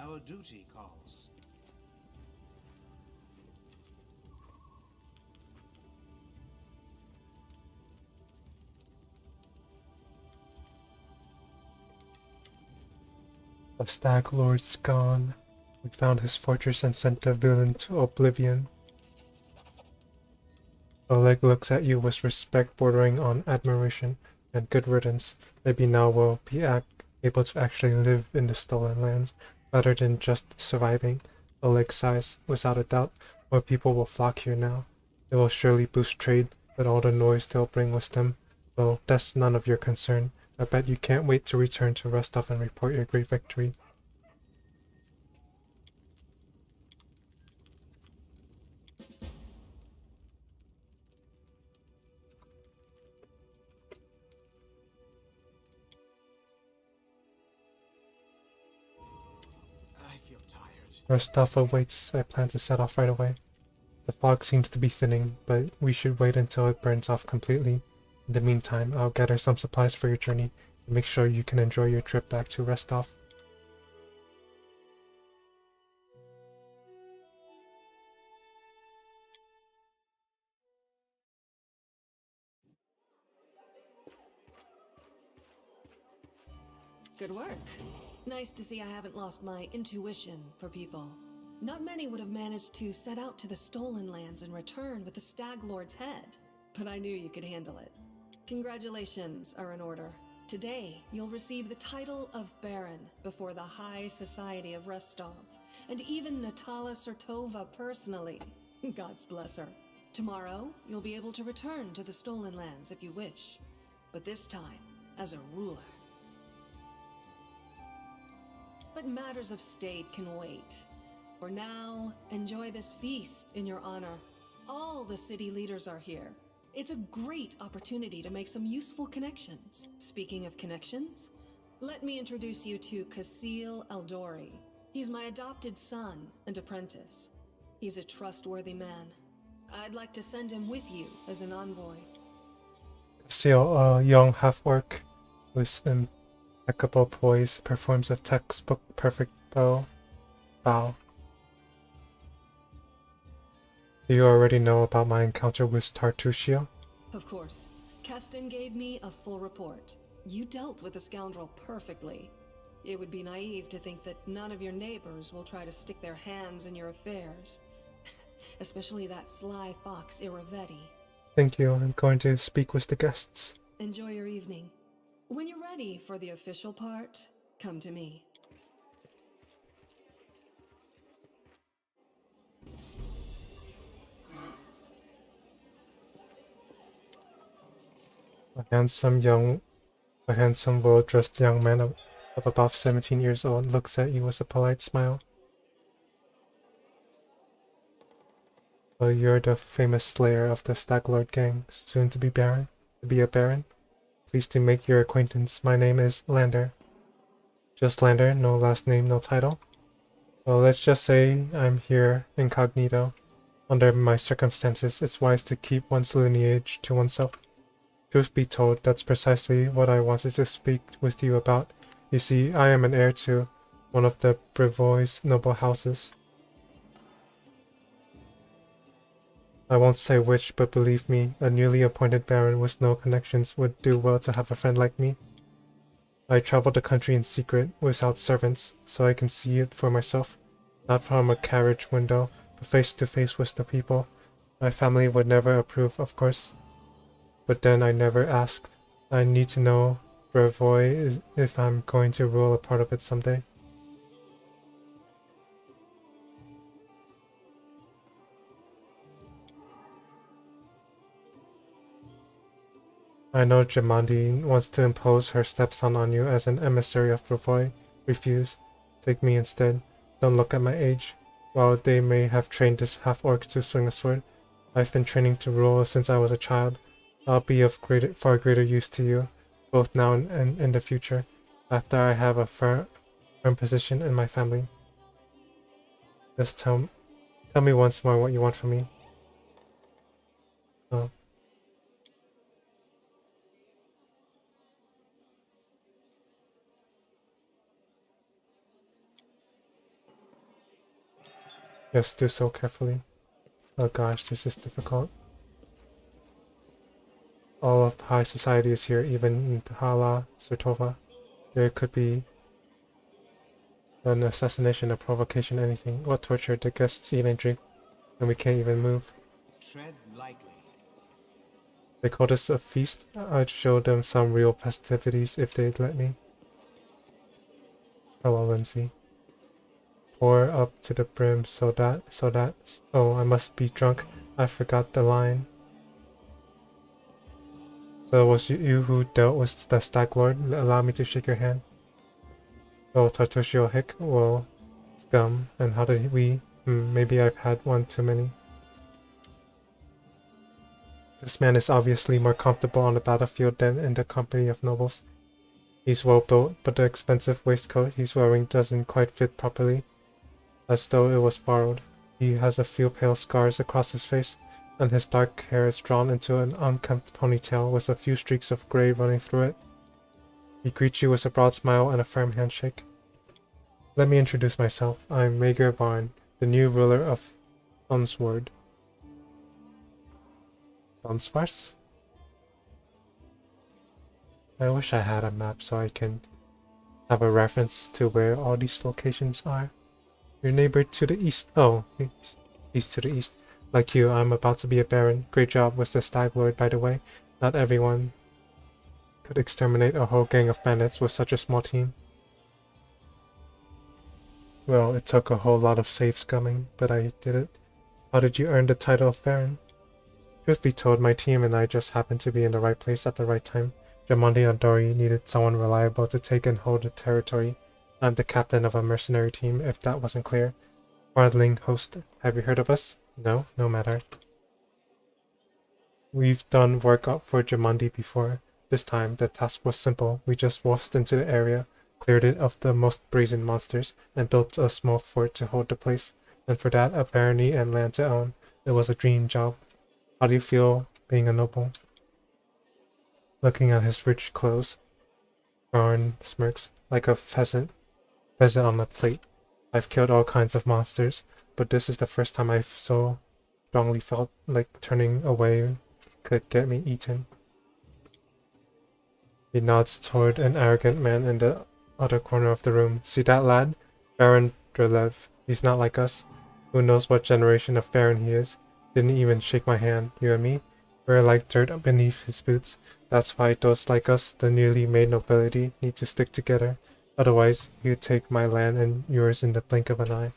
our duty calls. The Stag Lord's gone. We found his fortress and sent the villain to oblivion. Oleg looks at you with respect bordering on admiration, and good riddance. Maybe now we'll be able to actually live in the stolen lands, rather than just surviving. Oleg sighs. Without a doubt, more people will flock here now. It will surely boost trade, but all the noise they'll bring with them, well, that's none of your concern. I bet you can't wait to return to Rostov and report your great victory. I feel tired. Rostov awaits. I plan to set off right away. The fog seems to be thinning, but we should wait until it burns off completely. In the meantime, I'll gather some supplies for your journey and make sure you can enjoy your trip back to Rostov. Good work. Nice to see I haven't lost my intuition for people. Not many would have managed to set out to the stolen lands and return with the Stag Lord's head, but I knew you could handle it. Congratulations are in order. Today, you'll receive the title of Baron before the High Society of Rostov, and even Natala Sertova personally. God's bless her. Tomorrow, you'll be able to return to the stolen lands if you wish, but this time as a ruler. But matters of state can wait. For now, enjoy this feast in your honor. All the city leaders are here. It's a great opportunity to make some useful connections. Speaking of connections, let me introduce you to Kasil Eldori. He's my adopted son and apprentice. He's a trustworthy man. I'd like to send him with you as an envoy. Seal, a young half-orc with impeccable poise, performs a textbook perfect bow. Do you already know about my encounter with Tartushio? Of course. Keston gave me a full report. You dealt with the scoundrel perfectly. It would be naive to think that none of your neighbors will try to stick their hands in your affairs. Especially that sly fox Iravetti. Thank you. I'm going to speak with the guests. Enjoy your evening. When you're ready for the official part, come to me. A handsome, well-dressed young man of about 17 years old looks at you with a polite smile. Oh, you're the famous slayer of the Staglord gang, soon to be a baron. Pleased to make your acquaintance. My name is Lander. Just Lander, no last name, no title. Well, let's just say I'm here incognito. Under my circumstances, it's wise to keep one's lineage to oneself. Truth be told, that's precisely what I wanted to speak with you about. You see, I am an heir to one of the Brevois noble houses. I won't say which, but believe me, a newly appointed baron with no connections would do well to have a friend like me. I travel the country in secret, without servants, so I can see it for myself. Not from a carriage window, but face to face with the people. My family would never approve, of course. But then I never asked. I need to know Brevois if I'm going to rule a part of it someday. I know Jamandi wants to impose her stepson on you as an emissary of Brevois. Refuse. Take me instead. Don't look at my age. While they may have trained this half-orc to swing a sword, I've been training to rule since I was a child. I'll be of far greater use to you, both now and in the future, after I have a firm position in my family. Just tell me once more what you want from me. Oh. Yes, do so carefully. Oh gosh, this is difficult. All of high society is here, even in Hala, Sertova. There could be an assassination, a provocation, anything. What torture? The guests eat and drink, and we can't even move. Tread lightly. They called us a feast. I'd show them some real festivities if they'd let me. Hello, Lindsay. Pour up to the brim so that. Oh, I must be drunk. I forgot the line. So it was you who dealt with the Stag Lord? Allow me to shake your hand. Oh, Tartushio Hick? Well, scum. And how did we? Maybe I've had one too many. This man is obviously more comfortable on the battlefield than in the company of nobles. He's well built, but the expensive waistcoat he's wearing doesn't quite fit properly, as though it was borrowed. He has a few pale scars across his face, and his dark hair is drawn into an unkempt ponytail with a few streaks of grey running through it. He greets you with a broad smile and a firm handshake. Let me introduce myself. I'm Mager Varn, the new ruler of Unsword. Unswars? I wish I had a map so I can have a reference to where all these locations are. Your neighbor to the east. Oh, he's to the east. Like you, I'm about to be a baron. Great job with the Stag Lord, by the way. Not everyone could exterminate a whole gang of bandits with such a small team. Well, it took a whole lot of safe scumming, but I did it. How did you earn the title of baron? Truth be told, my team and I just happened to be in the right place at the right time. Jamandi and Dori needed someone reliable to take and hold the territory. I'm the captain of a mercenary team, if that wasn't clear. Wardling host, have you heard of us? No? No matter. We've done work up for Jamandi before. This time, the task was simple. We just waltzed into the area, cleared it of the most brazen monsters, and built a small fort to hold the place. And for that, a barony and land to own. It was a dream job. How do you feel being a noble? Looking at his rich clothes, Varn smirks, like a pheasant on a plate. I've killed all kinds of monsters, but this is the first time I've so strongly felt like turning away could get me eaten. He nods toward an arrogant man in the other corner of the room. See that lad? Baron Drelev. He's not like us. Who knows what generation of baron he is? Didn't even shake my hand, you and me. We're like dirt beneath his boots. That's why those like us, the newly made nobility, need to stick together. Otherwise, he'd take my land and yours in the blink of an eye.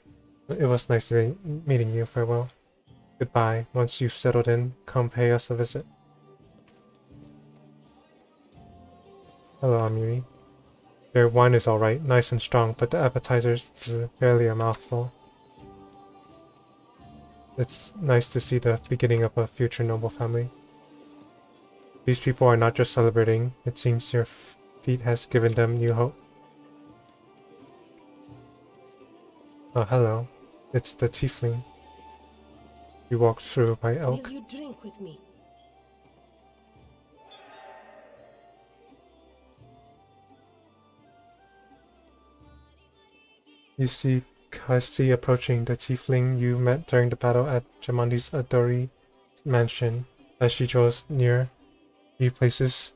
It was nice meeting you. Farewell. Goodbye. Once you've settled in, come pay us a visit. Hello, Amiri. Their wine is alright, nice and strong, but the appetizers, barely a mouthful. It's nice to see the beginning of a future noble family. These people are not just celebrating, it seems your feat has given them new hope. Oh, hello. It's the tiefling. You walked through my oak. Will you drink with me? You see Kasi approaching, the tiefling you met during the battle at Jamandi's Adori mansion. As she draws near, he places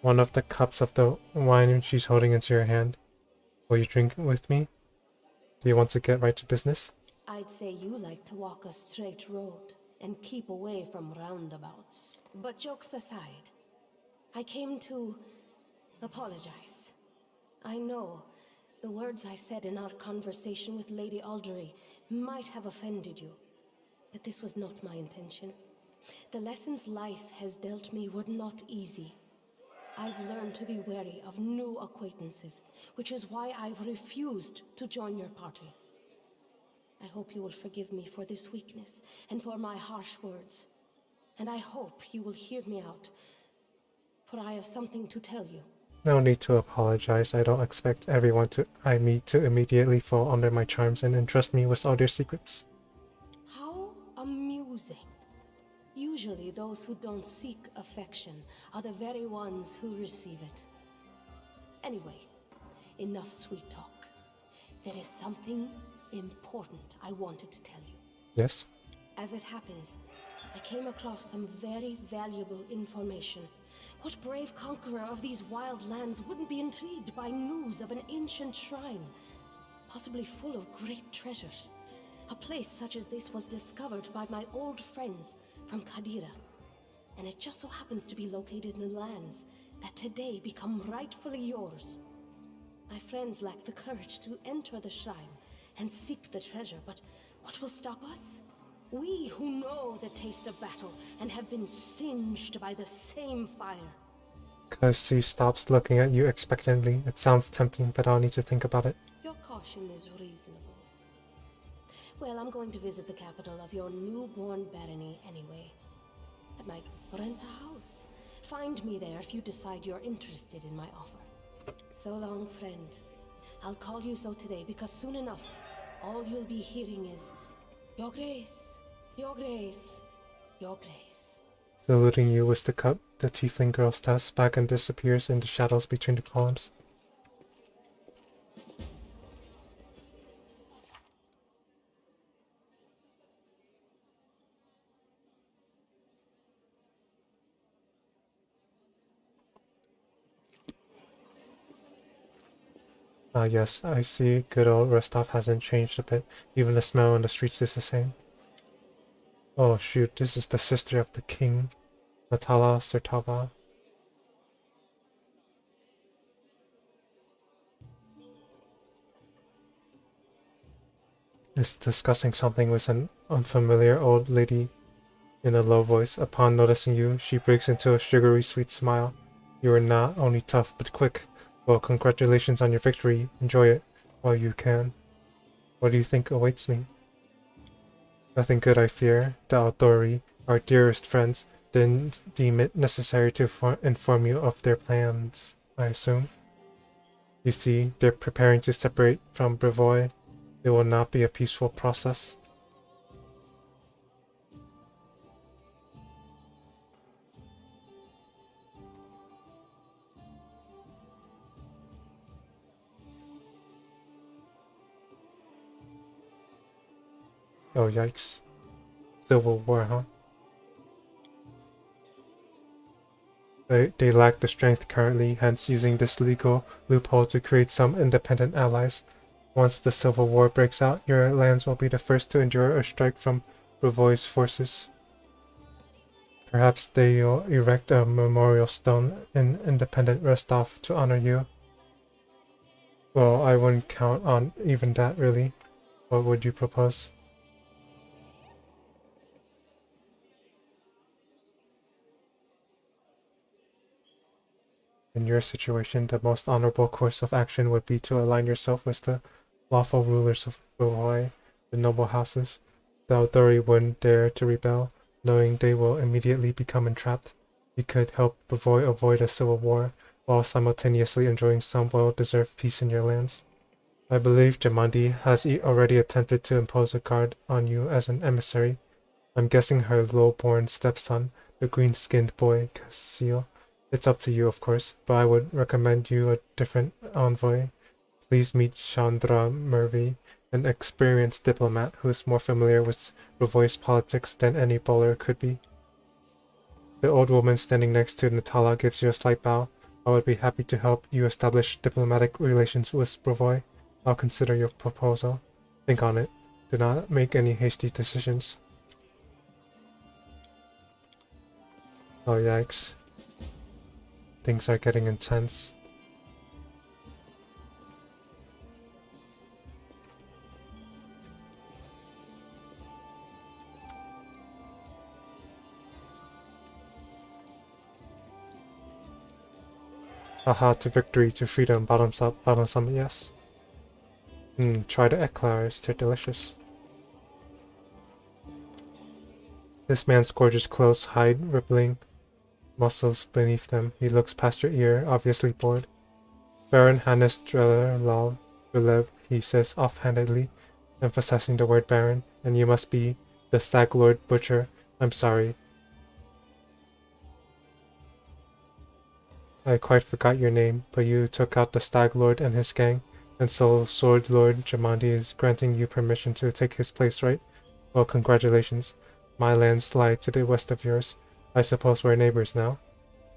one of the cups of the wine she's holding into your hand. Will you drink with me? Do you want to get right to business? I'd say you like to walk a straight road and keep away from roundabouts. But jokes aside, I came to apologize. I know the words I said in our conversation with Lady Aldery might have offended you, but this was not my intention. The lessons life has dealt me were not easy. I've learned to be wary of new acquaintances, which is why I've refused to join your party. I hope you will forgive me for this weakness and for my harsh words. And I hope you will hear me out, for I have something to tell you. No need to apologize. I don't expect everyone I meet to immediately fall under my charms and entrust me with all their secrets. How amusing. Usually those who don't seek affection are the very ones who receive it. Anyway, enough sweet talk. There is something important I wanted to tell you. Yes? As it happens, I came across some very valuable information. What brave conqueror of these wild lands wouldn't be intrigued by news of an ancient shrine, possibly full of great treasures? A place such as this was discovered by my old friends from Kadira, and it just so happens to be located in the lands that today become rightfully yours. My friends lack the courage to enter the shrine and seek the treasure, but what will stop us? We who know the taste of battle and have been singed by the same fire. She stops looking at you expectantly. It sounds tempting, but I'll need to think about it. Your caution is reasonable. Well, I'm going to visit the capital of your newborn barony anyway. I might rent a house. Find me there if you decide you're interested in my offer. So long, friend. I'll call you so today because soon enough, all you'll be hearing is, Your Grace, Your Grace, Your Grace. Saluting you with the cup, the tiefling girl steps back and disappears in the shadows between the columns. Ah yes, I see. Good old Rostov hasn't changed a bit. Even the smell on the streets is the same. Oh shoot, this is the sister of the king, Natala Sertava. Is discussing something with an unfamiliar old lady in a low voice. Upon noticing you, she breaks into a sugary sweet smile. You are not only tough, but quick. Well, congratulations on your victory. Enjoy it while you can. What do you think awaits me? Nothing good, I fear. The Aldori, our dearest friends, didn't deem it necessary to inform you of their plans, I assume. You see, they're preparing to separate from Brevoy. It will not be a peaceful process. Oh yikes. Civil War, huh? They lack the strength currently, hence using this legal loophole to create some independent allies. Once the Civil War breaks out, your lands will be the first to endure a strike from Brevoy's forces. Perhaps they'll erect a memorial stone in independent Rostov to honor you. Well, I wouldn't count on even that, really. What would you propose? In your situation, the most honorable course of action would be to align yourself with the lawful rulers of Brevoy, the noble houses. The Aldori wouldn't dare to rebel, knowing they will immediately become entrapped. You could help Brevoy avoid a civil war, while simultaneously enjoying some well-deserved peace in your lands. I believe Jamandi has already attempted to impose a guard on you as an emissary. I'm guessing her low-born stepson, the green-skinned boy, Casil. It's up to you, of course, but I would recommend you a different envoy. Please meet Chandra Murvi, an experienced diplomat who is more familiar with Brevoy's politics than any bowler could be. The old woman standing next to Natala gives you a slight bow. I would be happy to help you establish diplomatic relations with Brevoy. I'll consider your proposal. Think on it. Do not make any hasty decisions. Oh yikes. Things are getting intense. Aha, to victory, to freedom, bottoms up, yes. Try the eclairs, they're delicious. This man's gorgeous clothes hide rippling muscles beneath them. He looks past your ear, obviously bored. Baron Hannes Drelov, he says offhandedly, emphasizing the word Baron, and you must be the Stag Lord Butcher. I'm sorry. I quite forgot your name, but you took out the Stag Lord and his gang, and so Sword Lord Jamandi is granting you permission to take his place, right? Well, congratulations. My lands lie to the west of yours. I suppose we're neighbors now?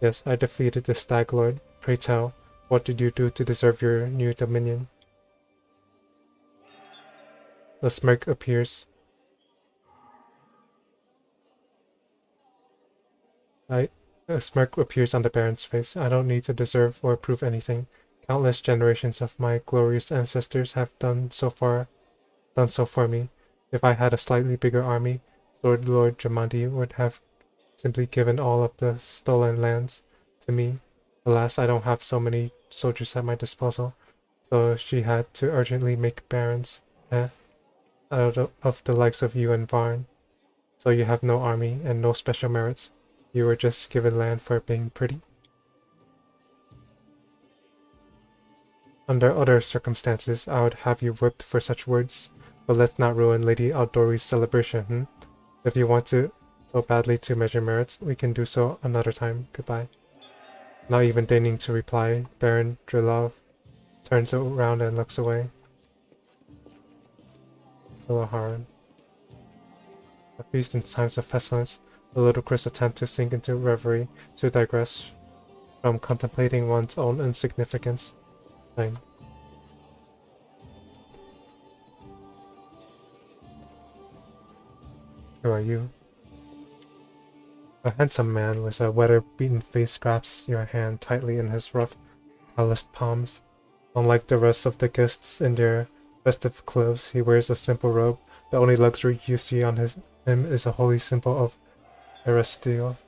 Yes, I defeated the Stag Lord. Pray tell, what did you do to deserve your new dominion? A smirk appears. A smirk appears on the Baron's face. I don't need to deserve or prove anything. Countless generations of my glorious ancestors have done so for me. If I had a slightly bigger army, Lord Jamandi would have simply given all of the stolen lands to me. Alas, I don't have so many soldiers at my disposal, so she had to urgently make barons out of the likes of you and Varn. So you have no army and no special merits. You were just given land for being pretty. Under other circumstances, I would have you whipped for such words, but let's not ruin Lady Aldori's celebration, If you want to so badly to measure merits, we can do so another time. Goodbye. Not even deigning to reply, Baron Drilov turns around and looks away. Hello, Haran. A feast in times of pestilence, a ludicrous attempt to sink into reverie, to digress from contemplating one's own insignificance. Thing. Who are you? A handsome man with a weather-beaten face grasps your hand tightly in his rough, calloused palms. Unlike the rest of the guests in their festive clothes, he wears a simple robe. The only luxury you see on him is a holy symbol of Eresteel,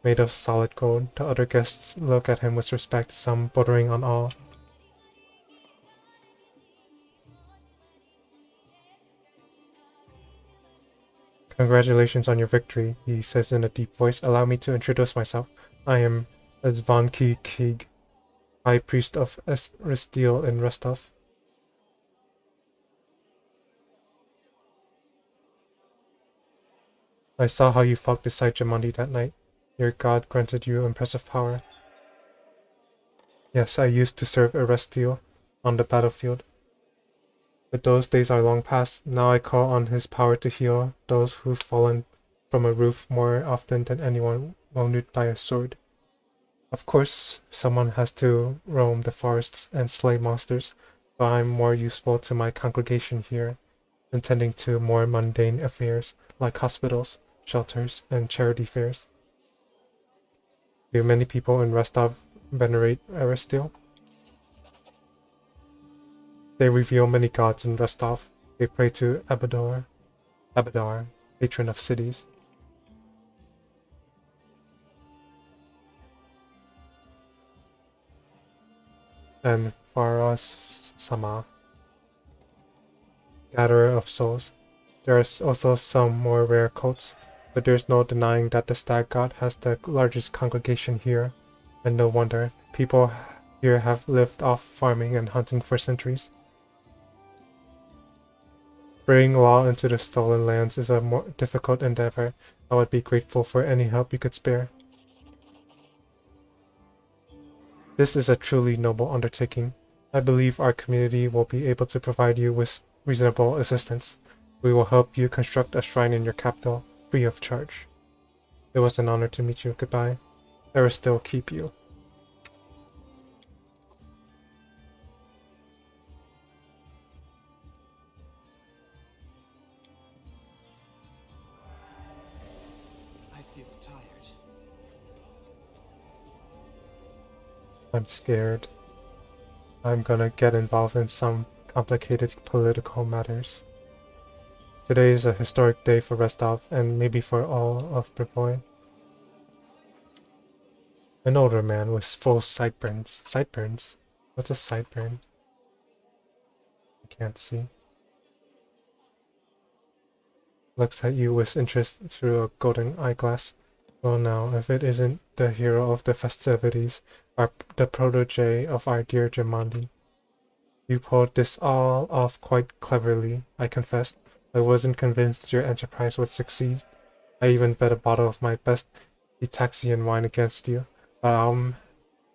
made of solid gold. The other guests look at him with respect, some bordering on awe. Congratulations on your victory, he says in a deep voice. Allow me to introduce myself. I am Zvonki Kig, High Priest of Eresteel in Rostov. I saw how you fought beside Jamandi that night. Your god granted you impressive power. Yes, I used to serve Eresteel on the battlefield. But those days are long past. Now I call on his power to heal those who've fallen from a roof more often than anyone wounded by a sword. Of course, someone has to roam the forests and slay monsters, but I'm more useful to my congregation here, attending to more mundane affairs like hospitals, shelters, and charity fairs. Do many people in Rostov venerate Eresteel? They reveal many gods in Rostov. They pray to Abadar, patron of cities. And Faras Sama, gatherer of souls. There are also some more rare cults, but there's no denying that the Stag God has the largest congregation here, and no wonder. People here have lived off farming and hunting for centuries. Bringing law into the stolen lands is a more difficult endeavor. I would be grateful for any help you could spare. This is a truly noble undertaking. I believe our community will be able to provide you with reasonable assistance. We will help you construct a shrine in your capital, free of charge. It was an honor to meet you. Goodbye. Eresteel keep you. I feel tired. I'm scared. I'm gonna get involved in some complicated political matters. Today is a historic day for Rostov, and maybe for all of Brevoy. An older man with full sideburns. Sideburns? What's a sideburn? I can't see. Looks at you with interest through a golden eyeglass. Well now, if it isn't the hero of the festivities, the protege of our dear Jamandi. You pulled this all off quite cleverly, I confessed. I wasn't convinced your enterprise would succeed. I even bet a bottle of my best Itaxian wine against you, but I'm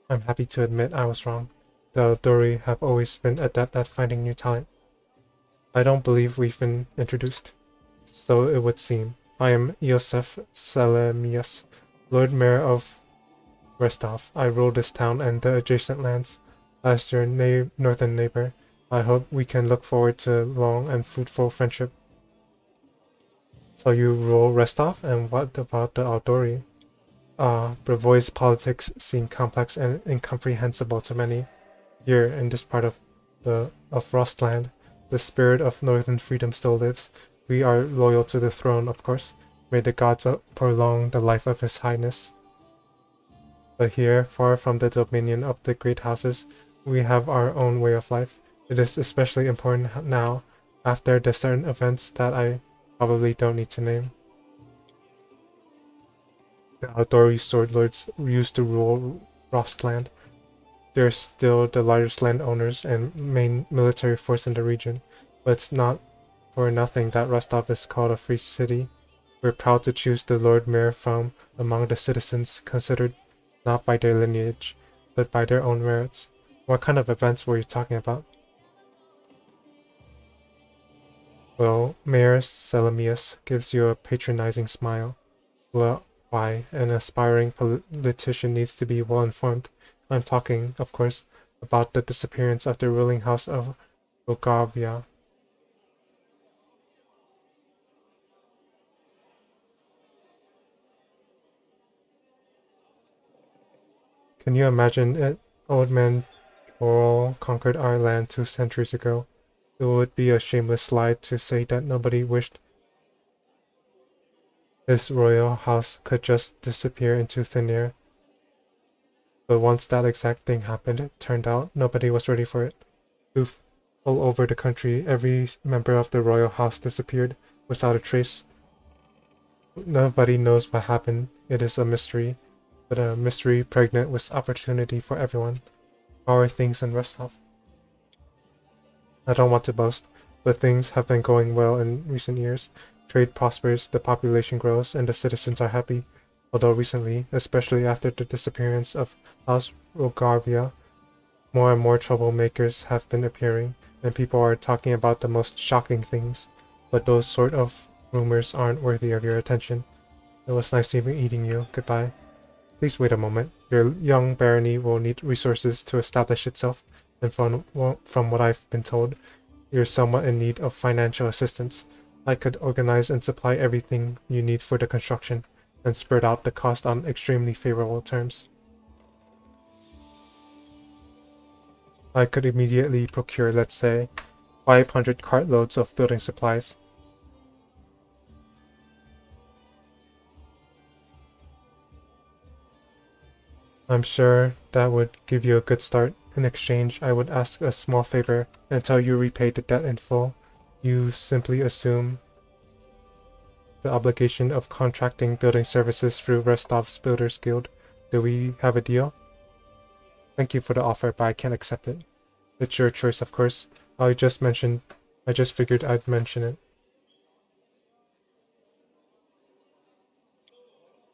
happy to admit I was wrong. The Dori have always been adept at finding new talent. I don't believe we've been introduced. So it would seem. I am Yosef Selemius, Lord Mayor of Restov. I rule this town and the adjacent lands. As your northern neighbor, I hope we can look forward to long and fruitful friendship. So you rule Restov, and what about the Aldori? Brevoy's politics seem complex and incomprehensible to many. Here, in this part of Rostland, the spirit of northern freedom still lives. We are loyal to the throne, of course. May the gods prolong the life of His Highness. But here, far from the dominion of the great houses, we have our own way of life. It is especially important now, after the certain events that I probably don't need to name. The Aldori sword lords used to rule Rostland. They're still the largest landowners and main military force in the region, but it's not for nothing that Rostov is called a free city. We're proud to choose the Lord Mayor from among the citizens, considered not by their lineage, but by their own merits. What kind of events were you talking about? Well, Mayor Selemius gives you a patronizing smile. Well, why, an aspiring politician needs to be well informed. I'm talking, of course, about the disappearance of the ruling house of Bulgaria. Can you imagine it? Old man Torol conquered our land 2 centuries ago. It would be a shameless lie to say that nobody wished his royal house could just disappear into thin air. But once that exact thing happened, it turned out nobody was ready for it. Poof. All over the country, every member of the royal house disappeared without a trace. Nobody knows what happened. It is a mystery, but a mystery pregnant with opportunity for everyone. How are things in Rostov? I don't want to boast, but things have been going well in recent years. Trade prospers, the population grows, and the citizens are happy. Although recently, especially after the disappearance of House Rogarvia, more and more troublemakers have been appearing, and people are talking about the most shocking things. But those sort of rumors aren't worthy of your attention. It was nice meeting you. Goodbye. Please wait a moment. Your young barony will need resources to establish itself, and from what I've been told, you're somewhat in need of financial assistance. I could organize and supply everything you need for the construction, and spread out the cost on extremely favorable terms. I could immediately procure, let's say, 500 cartloads of building supplies. I'm sure that would give you a good start. In exchange, I would ask a small favor until you repay the debt in full. You simply assume the obligation of contracting building services through Restov's Builders Guild. Do we have a deal? Thank you for the offer, but I can't accept it. It's your choice, of course. I just figured I'd mention it.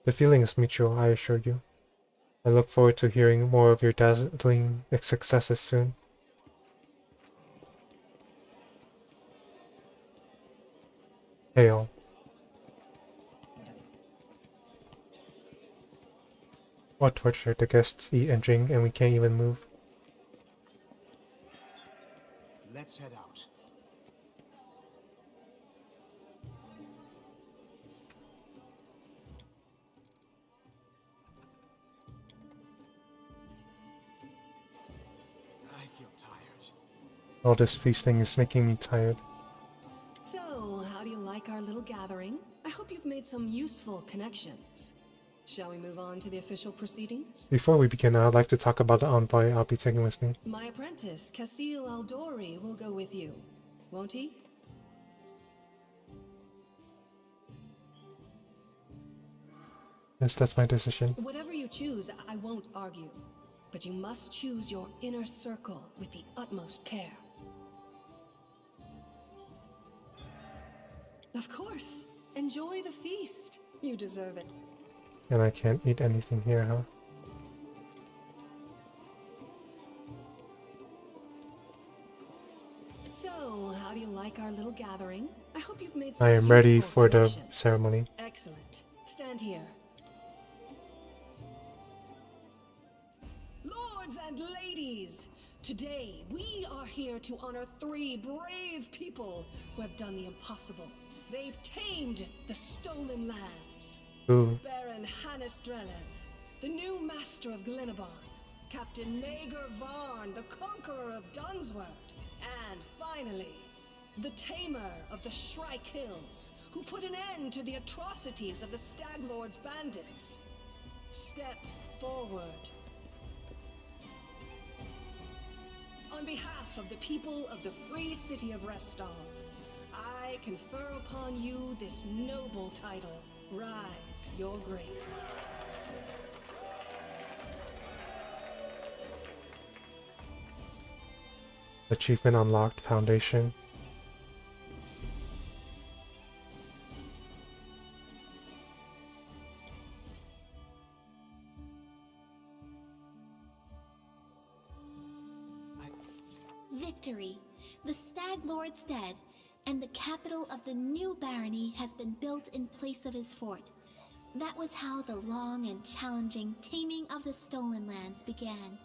The feeling is mutual, I assure you. I look forward to hearing more of your dazzling successes soon. Hail. What torture, the guests eat and drink and we can't even move. Let's head out. I feel tired. All this feasting is making me tired. So, how do you like our little gathering? I hope you've made some useful connections. Shall we move on to the official proceedings? Before we begin, I'd like to talk about the envoy I'll be taking with me. My apprentice, Casil Aldori, will go with you, won't he? Yes, that's my decision. Whatever you choose, I won't argue. But you must choose your inner circle with the utmost care. Of course. Enjoy the feast. You deserve it. And I can't eat anything here, huh? So, how do you like our little gathering? I hope you've made some I am ready useful for the connections. ceremony. Excellent. Stand here. Lords and ladies, today we are here to honor 3 brave people who have done the impossible. They've tamed the stolen lands. Ooh. Baron Hannes Drelev, the new master of Glenabon, Captain Maegor Varn, the conqueror of Dunsword, and finally, the tamer of the Shrike Hills, who put an end to the atrocities of the Stag Lord's bandits. Step forward. On behalf of the people of the free city of Restov, I confer upon you this noble title. Rise, your grace. Achievement unlocked. Foundation. Victory! The Stag Lord's dead, and the capital of the new barony has been built in place of his fort. That was how the long and challenging taming of the stolen lands began.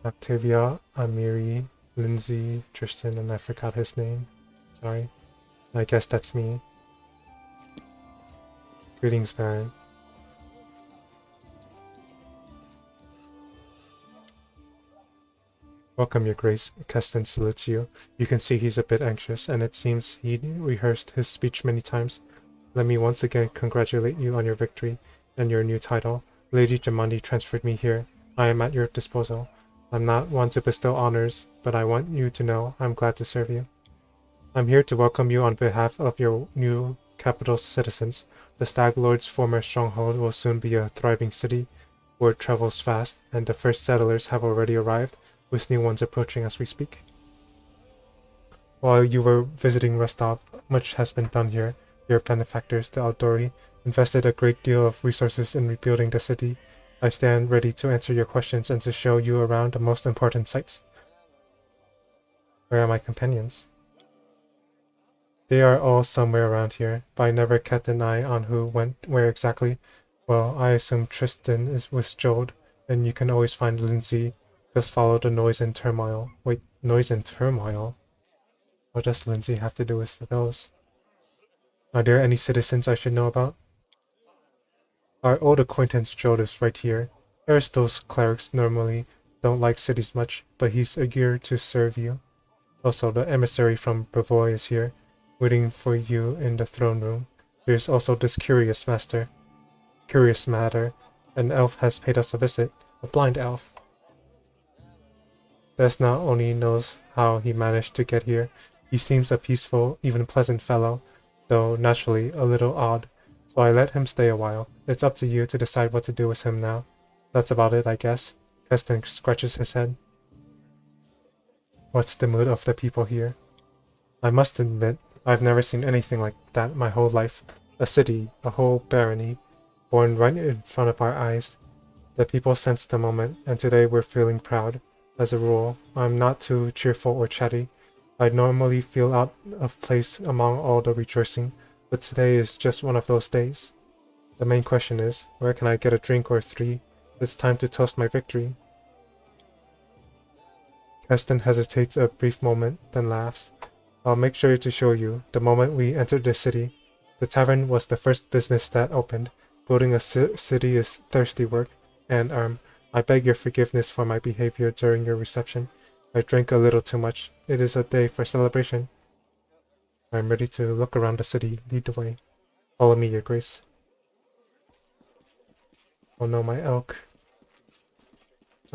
Octavia, Amiri, Lindsay, Tristan, and I forgot his name. Sorry. I guess that's me. Greetings, Baron. Welcome, Your Grace. Keston salutes you. You can see he's a bit anxious, and it seems he rehearsed his speech many times. Let me once again congratulate you on your victory and your new title. Lady Jamandi transferred me here. I am at your disposal. I'm not one to bestow honors, but I want you to know I'm glad to serve you. I'm here to welcome you on behalf of your new capital citizens. The Stag Lord's former stronghold will soon be a thriving city. Word travels fast, and the first settlers have already arrived, with new ones approaching as we speak. While you were visiting Rostov, much has been done here. Your benefactors, the Aldori, invested a great deal of resources in rebuilding the city. I stand ready to answer your questions and to show you around the most important sites. Where are my companions? They are all somewhere around here, but I never kept an eye on who went where exactly. Well, I assume Tristan is with Jold, and you can always find Lindsay. Just follow the noise and turmoil. Wait, noise and turmoil? What does Lindsay have to do with those? Are there any citizens I should know about? Our old acquaintance Jold is right here. Aristo's clerics normally don't like cities much, but he's eager to serve you. Also, the emissary from Brevoy is here, waiting for you in the throne room. There's also this curious matter. An elf has paid us a visit, a blind elf. Desna only knows how he managed to get here. He seems a peaceful, even pleasant fellow, though naturally a little odd, so I let him stay a while. It's up to you to decide what to do with him now. That's about it, I guess. Keston scratches his head. What's the mood of the people here? I must admit, I've never seen anything like that my whole life. A city, a whole barony, born right in front of our eyes. The people sensed the moment, and today we're feeling proud. As a rule, I'm not too cheerful or chatty. I normally feel out of place among all the rejoicing, but today is just one of those days. The main question is, where can I get a drink or 3? It's time to toast my victory. Keston hesitates a brief moment, then laughs. I'll make sure to show you. The moment we entered the city, the tavern was the first business that opened. Building a city is thirsty work, and I beg your forgiveness for my behavior during your reception. I drank a little too much. It is a day for celebration. I'm ready to look around the city. Lead the way. Follow me, Your Grace. Oh no, my elk.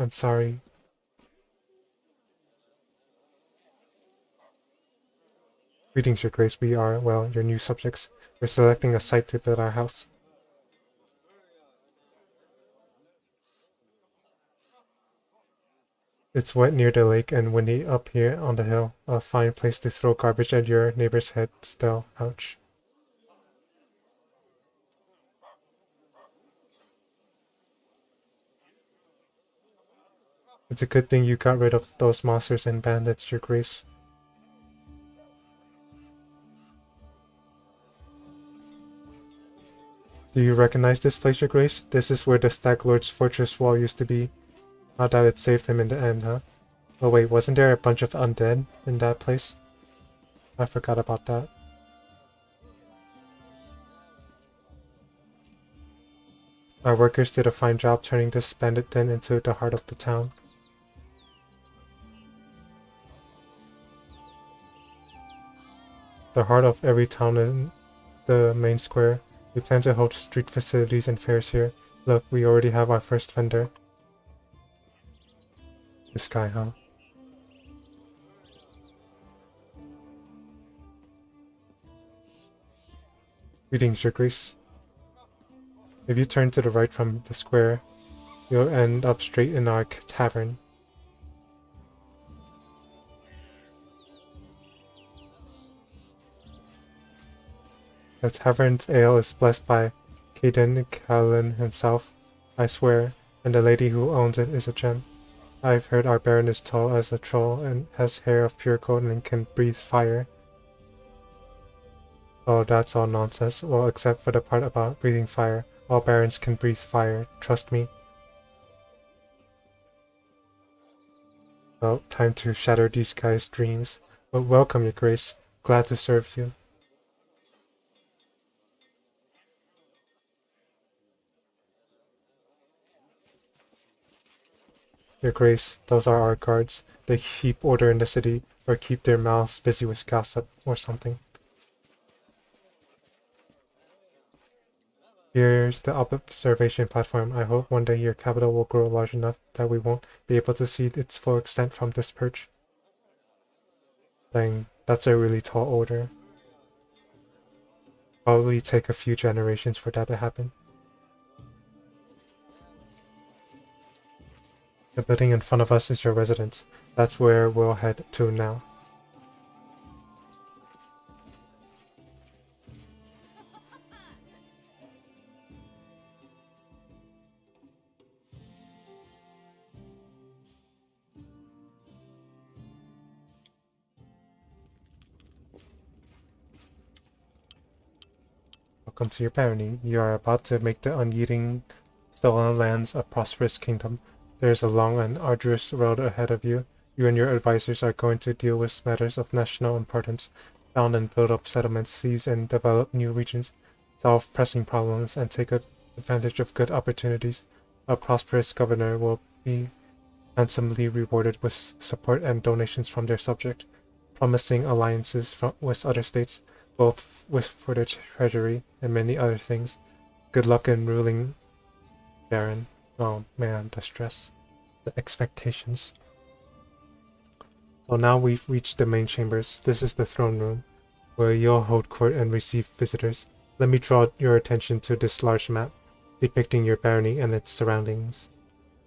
I'm sorry. Greetings, Your Grace. We are, well, your new subjects. We're selecting a site to build our house. It's wet near the lake and windy up here on the hill. A fine place to throw garbage at your neighbor's head still. Ouch. It's a good thing you got rid of those monsters and bandits, Your Grace. Do you recognize this place, Your Grace? This is where the Stag Lord's fortress wall used to be. Not that it saved him in the end, huh? Oh wait, wasn't there a bunch of undead in that place? I forgot about that. Our workers did a fine job turning this bandit den into the heart of the town. The heart of every town in the main square. We plan to hold street facilities and fairs here. Look, we already have our first vendor. This guy, huh? Greetings, Your Grace. If you turn to the right from the square, you'll end up straight in our tavern. The tavern's ale is blessed by Caden Callan himself, I swear, and the lady who owns it is a gem. I've heard our Baron is tall as a troll and has hair of pure gold and can breathe fire. Oh, that's all nonsense. Well, except for the part about breathing fire. All barons can breathe fire, trust me. Well, time to shatter these guys' dreams. But welcome, Your Grace. Glad to serve you. Your Grace, those are our guards. They keep order in the city, or keep their mouths busy with gossip, or something. Here's the observation platform. I hope one day your capital will grow large enough that we won't be able to see its full extent from this perch. Dang, that's a really tall order. Probably take a few generations for that to happen. The building in front of us is your residence. That's where we'll head to now. Welcome to your barony. You are about to make the unyielding stolen lands a prosperous kingdom. There is a long and arduous road ahead of you. You and your advisors are going to deal with matters of national importance, found and build up settlements, seize and develop new regions, solve pressing problems, and take advantage of good opportunities. A prosperous governor will be handsomely rewarded with support and donations from their subject, promising alliances with other states, both for the treasury and many other things. Good luck in ruling, Baron. Oh man, the stress. The expectations. So now we've reached the main chambers. This is the throne room, where you'll hold court and receive visitors. Let me draw your attention to this large map, depicting your barony and its surroundings.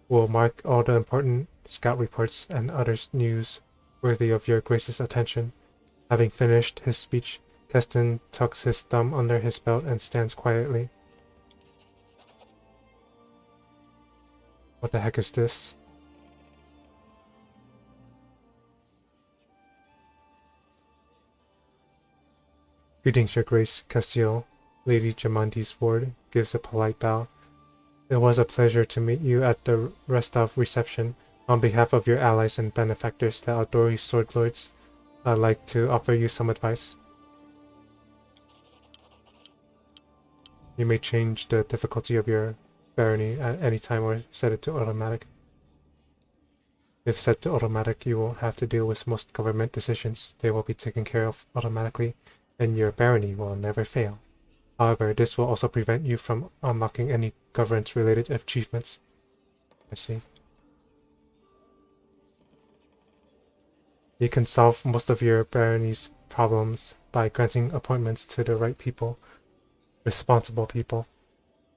We'll mark all the important scout reports and other news worthy of your Grace's attention. Having finished his speech, Keston tucks his thumb under his belt and stands quietly. What the heck is this? Greetings, Your Grace. Cassio, Lady Jamandi's ward, gives a polite bow. It was a pleasure to meet you at the Restov reception. On behalf of your allies and benefactors, the Aldori Sword Lords, I'd like to offer you some advice. You may change the difficulty of your barony at any time or set it to automatic. If set to automatic, you won't have to deal with most government decisions. They will be taken care of automatically, and your barony will never fail. However, this will also prevent you from unlocking any governance-related achievements. I see. You can solve most of your barony's problems by granting appointments to the right people, responsible people,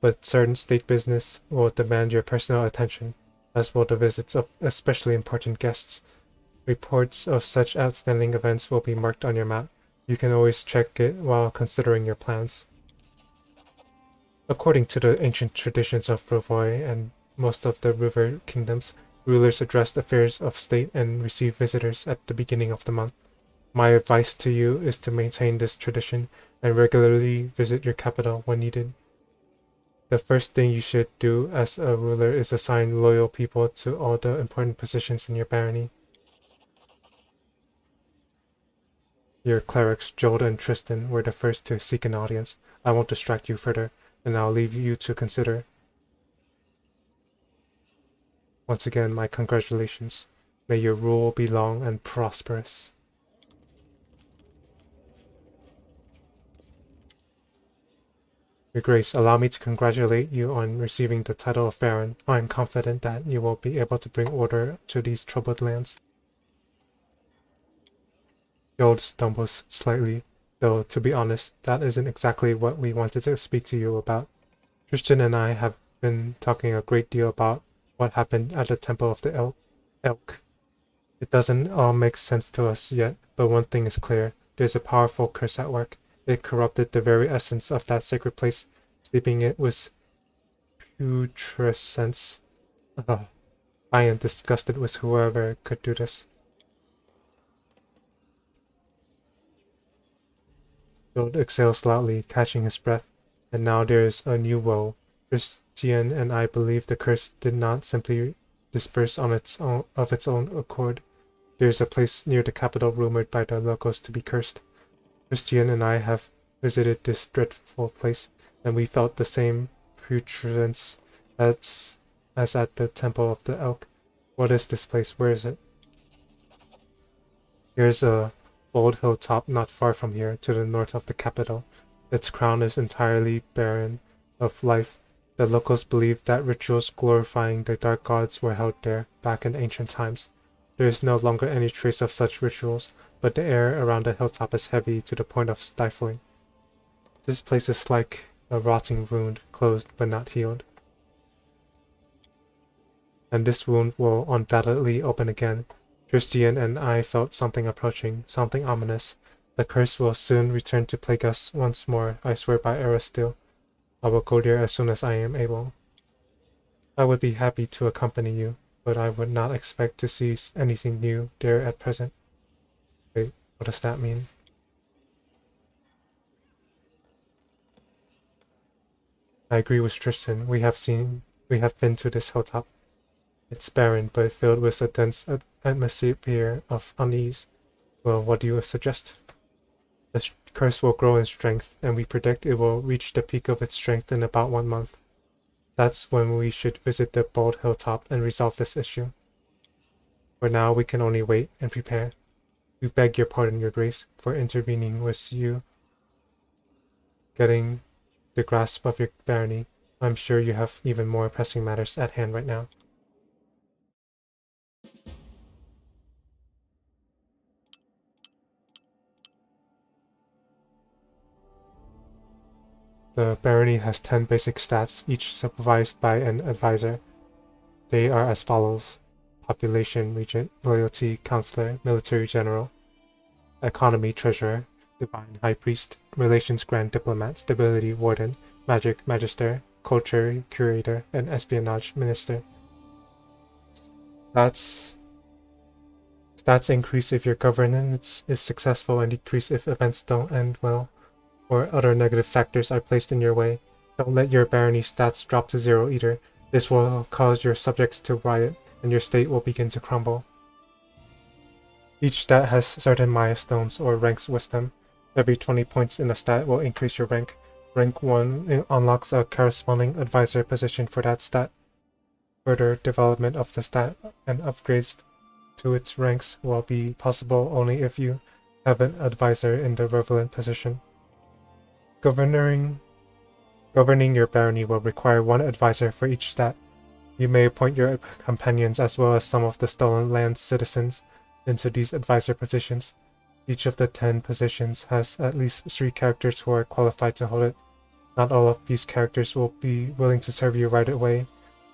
but certain state business will demand your personal attention, as will the visits of especially important guests. Reports of such outstanding events will be marked on your map. You can always check it while considering your plans. According to the ancient traditions of Brovoy and most of the river kingdoms, Rulers address affairs of state and receive visitors at the beginning of the month. My advice to you is to maintain this tradition and regularly visit your capital when needed. The first thing you should do as a ruler is assign loyal people to all the important positions in your barony. Your clerics, Joel and Tristan, were the first to seek an audience. I won't distract you further, and I'll leave you to consider. Once again, my congratulations. May your rule be long and prosperous. Your Grace, allow me to congratulate you on receiving the title of Baron. I am confident that you will be able to bring order to these troubled lands. Joel stumbles slightly, though to be honest, that isn't exactly what we wanted to speak to you about. Tristan and I have been talking a great deal about what happened at the Temple of the Elk. It doesn't all make sense to us yet, but one thing is clear. There's a powerful curse at work. It corrupted the very essence of that sacred place. Steeping it with putrescence. I am disgusted with whoever could do this. Joel exhales loudly, catching his breath. And now there is a new woe. Christian and I believe the curse did not simply disperse on its own accord. There is a place near the capital rumored by the locals to be cursed. Christian and I have visited this dreadful place, and we felt the same putrescence as at the Temple of the Elk. What is this place? Where is it? Here's a bold hilltop not far from here, to the north of the capital. Its crown is entirely barren of life. The locals believe that rituals glorifying the dark gods were held there back in ancient times. There is no longer any trace of such rituals, but the air around the hilltop is heavy to the point of stifling. This place is like a rotting wound, closed but not healed. And this wound will undoubtedly open again. Christian and I felt something approaching, something ominous. The curse will soon return to plague us once more, I swear by Aristil. I will go there as soon as I am able. I would be happy to accompany you, but I would not expect to see anything new there at present. Wait, what does that mean? I agree with Tristan. We have been to this hilltop. It's barren, but filled with a dense atmosphere of unease. Well, what do you suggest? The curse will grow in strength, and we predict it will reach the peak of its strength in about 1 month. That's when we should visit the bald hilltop and resolve this issue. For now, we can only wait and prepare. We beg your pardon, Your Grace, for intervening with you getting the grasp of your barony. I'm sure you have even more pressing matters at hand right now. The barony has 10 basic stats, each supervised by an advisor. They are as follows: population, regent, loyalty, counselor, military general, economy, treasurer, divine, high priest, relations, grand diplomat, stability, warden, magic, magister, culture, curator, and espionage, minister. Stats increase if your governance is successful and decrease if events don't end well, or other negative factors are placed in your way. Don't let your barony stats drop to 0 either. This will cause your subjects to riot, and your state will begin to crumble. Each stat has certain milestones or ranks wisdom. Every 20 points in a stat will increase your rank. Rank 1 unlocks a corresponding advisor position for that stat. Further development of the stat and upgrades to its ranks will be possible only if you have an advisor in the relevant position. Governing your barony will require 1 advisor for each stat. You may appoint your companions as well as some of the stolen land citizens into these advisor positions. Each of the 10 positions has at least 3 characters who are qualified to hold it. Not all of these characters will be willing to serve you right away.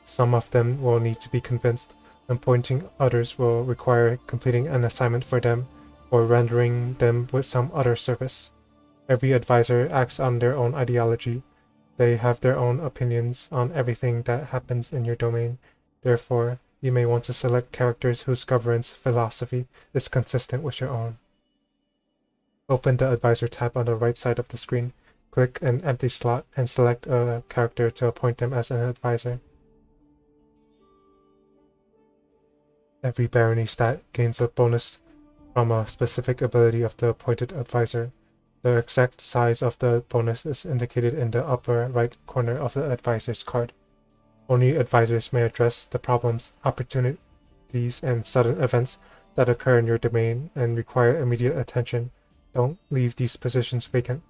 Some of them will need to be convinced. Appointing others will require completing an assignment for them or rendering them with some other service. Every advisor acts on their own ideology. They have their own opinions on everything that happens in your domain. Therefore, you may want to select characters whose governance philosophy is consistent with your own. Open the Advisor tab on the right side of the screen, click an empty slot, and select a character to appoint them as an advisor. Every Barony stat gains a bonus from a specific ability of the appointed advisor. The exact size of the bonus is indicated in the upper right corner of the advisor's card. Only advisors may address the problems, opportunities, and sudden events that occur in your domain and require immediate attention. Don't leave these positions vacant.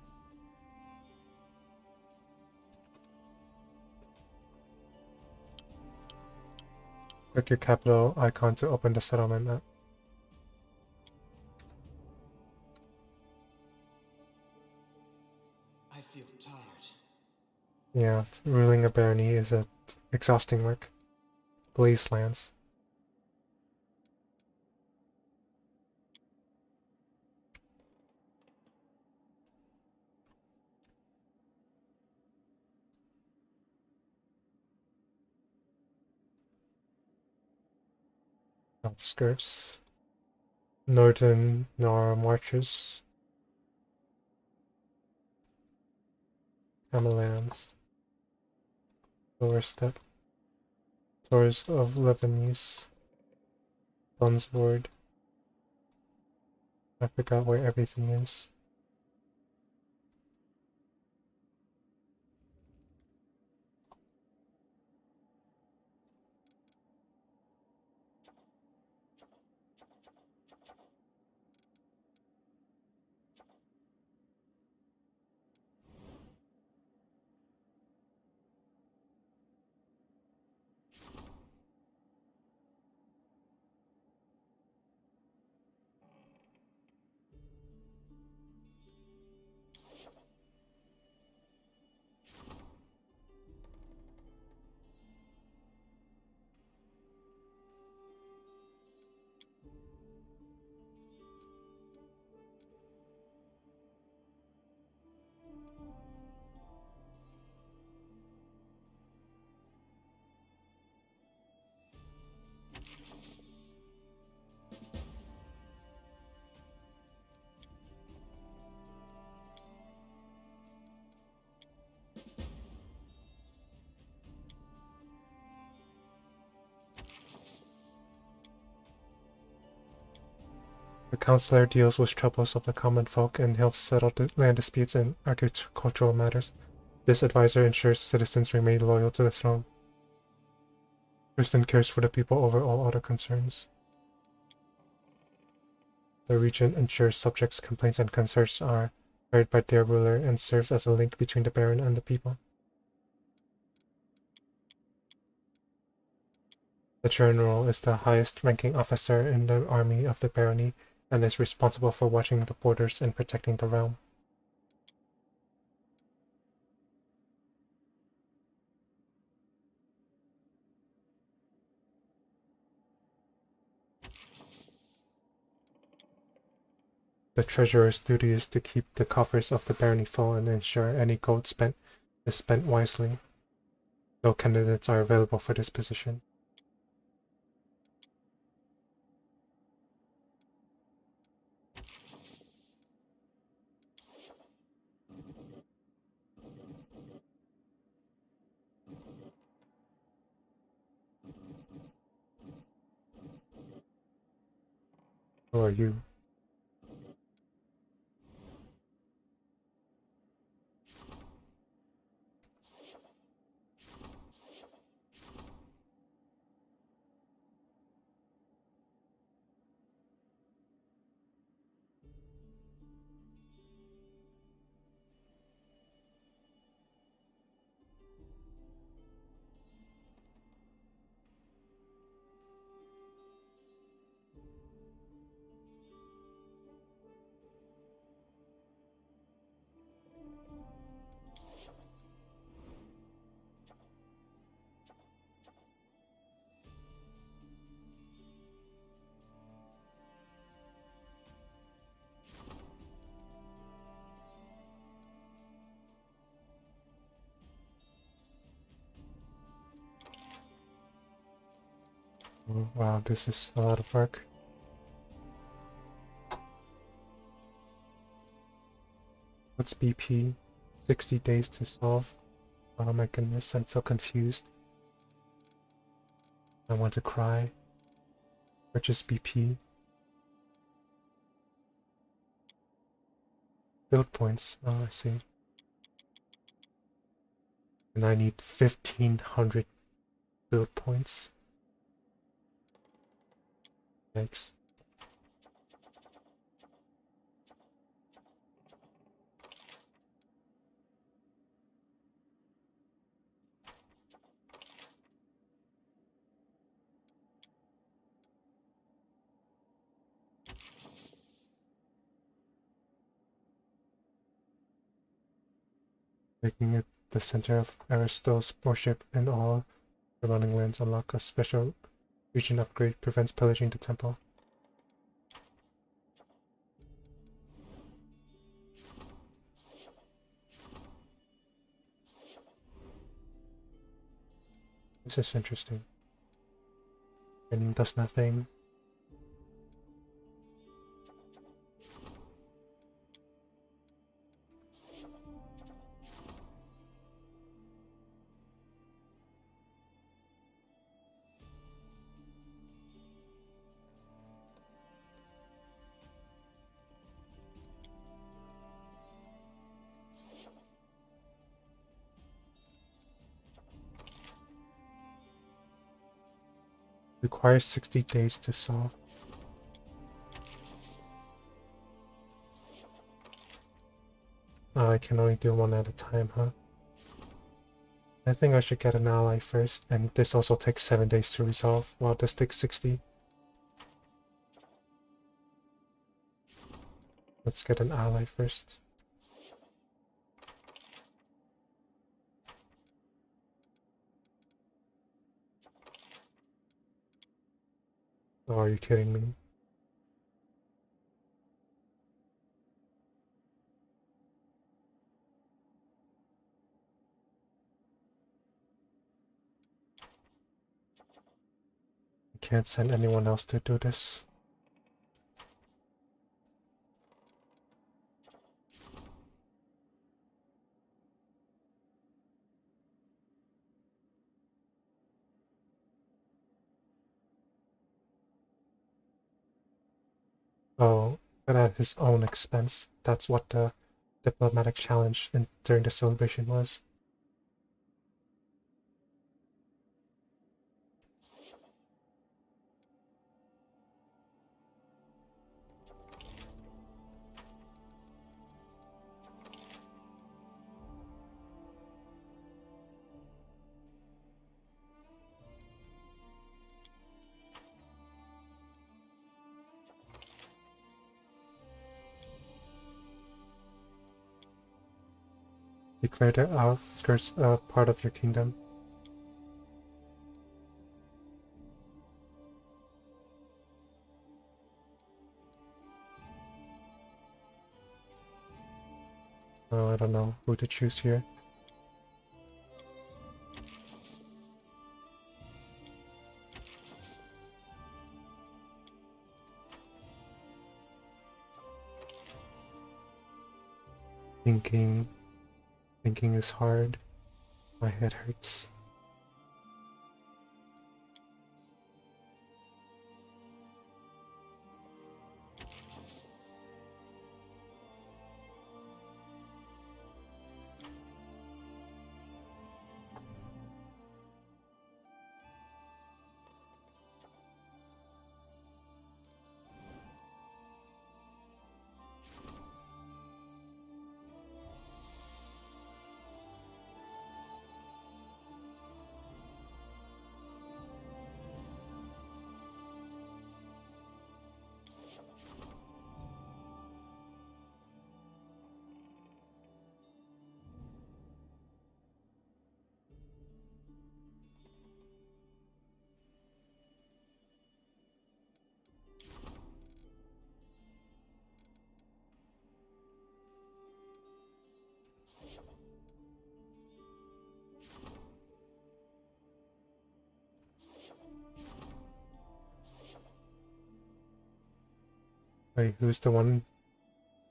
Click your capital icon to open the settlement map. I feel tired. Yeah, ruling a barony is a exhausting work. Blaze lands. Outskirts. Northern Nor Marches. Amalands. Lower Step. Tours of Lebanese. Dunsward. I forgot where everything is. The Counselor deals with troubles of the common folk and helps settle land disputes and agricultural matters. This advisor ensures citizens remain loyal to the throne. Kristen cares for the people over all other concerns. The regent ensures subjects' complaints and concerns are heard by their ruler and serves as a link between the Baron and the people. The general is the highest-ranking officer in the army of the barony and is responsible for watching the borders and protecting the realm. The treasurer's duty is to keep the coffers of the barony full and ensure any gold spent is spent wisely. No candidates are available for this position. Who are you? Oh, wow, this is a lot of work. What's BP? 60 days to solve. Oh my goodness, I'm so confused. I want to cry. Purchase BP. Build points. Oh, I see. And I need 1500 build points. Yikes. Making it the center of Aristo's worship and all surrounding lands. Unlock a special region upgrade, prevents pillaging the temple. This is interesting. And does nothing. Requires 60 days to solve. Oh, I can only do one at a time, huh? I think I should get an ally first, and this also takes 7 days to resolve, while this takes 60. Let's get an ally first. Oh, are you kidding me? I can't send anyone else to do this. Oh, but at his own expense. That's what the diplomatic challenge during the celebration was. Declare the outskirts a part of your kingdom. Oh, I don't know who to choose here. Thinking is hard. My head hurts. Wait, who's the one?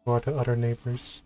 Who are the other neighbors?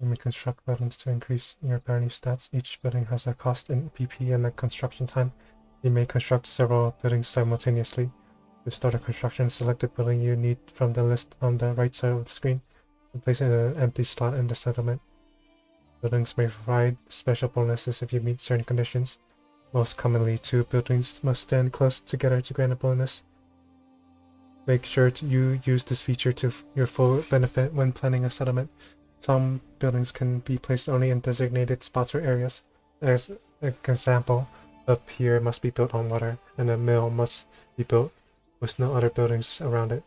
You may construct buildings to increase your barony stats. Each building has a cost in PP and a construction time. You may construct several buildings simultaneously. To start a construction, select the building you need from the list on the right side of the screen and place it in an empty slot in the settlement. Buildings may provide special bonuses if you meet certain conditions. Most commonly, 2 buildings must stand close together to grant a bonus. Make sure you use this feature to your full benefit when planning a settlement. Some buildings can be placed only in designated spots or areas. As an example, a pier must be built on water, and a mill must be built with no other buildings around it.